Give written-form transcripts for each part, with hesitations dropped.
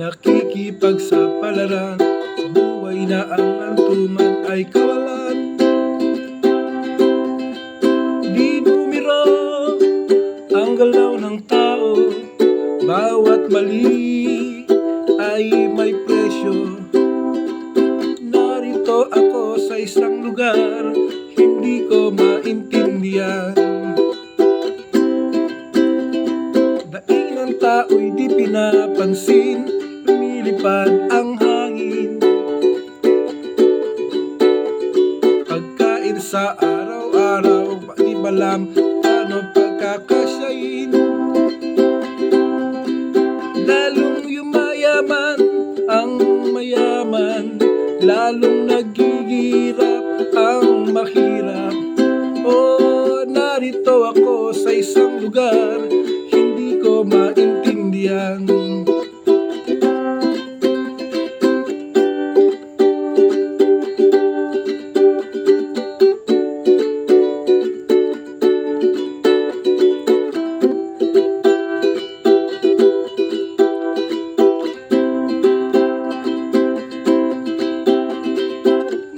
nakikipagsapalaran sa buhay na ang antuman ay kawalan. Di bumiro ang galaw ng tao, bawat mali ay may presyo. Narito ako sa isang lugar, hindi ko maintindihan. Daing ng tao'y di pinapansin, lumilipad ang hangin. Pagkain sa araw-araw, di balam paano pagkakasyahin. Lalong yumayaman ang mayaman, lalong nagigirap ang mahirap. Oh, narito ako sa isang lugar, hindi ko maintindihan.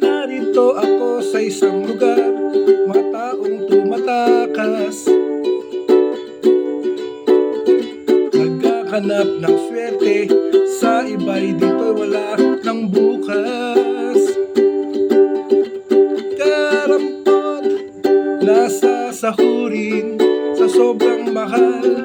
Narito ako sa isang lugar, mga taong tumatakas, naghahanap ng swerte, sa iba'y dito'y wala ng bukas. Karampot, nasa sahurin, sa sobrang mahal,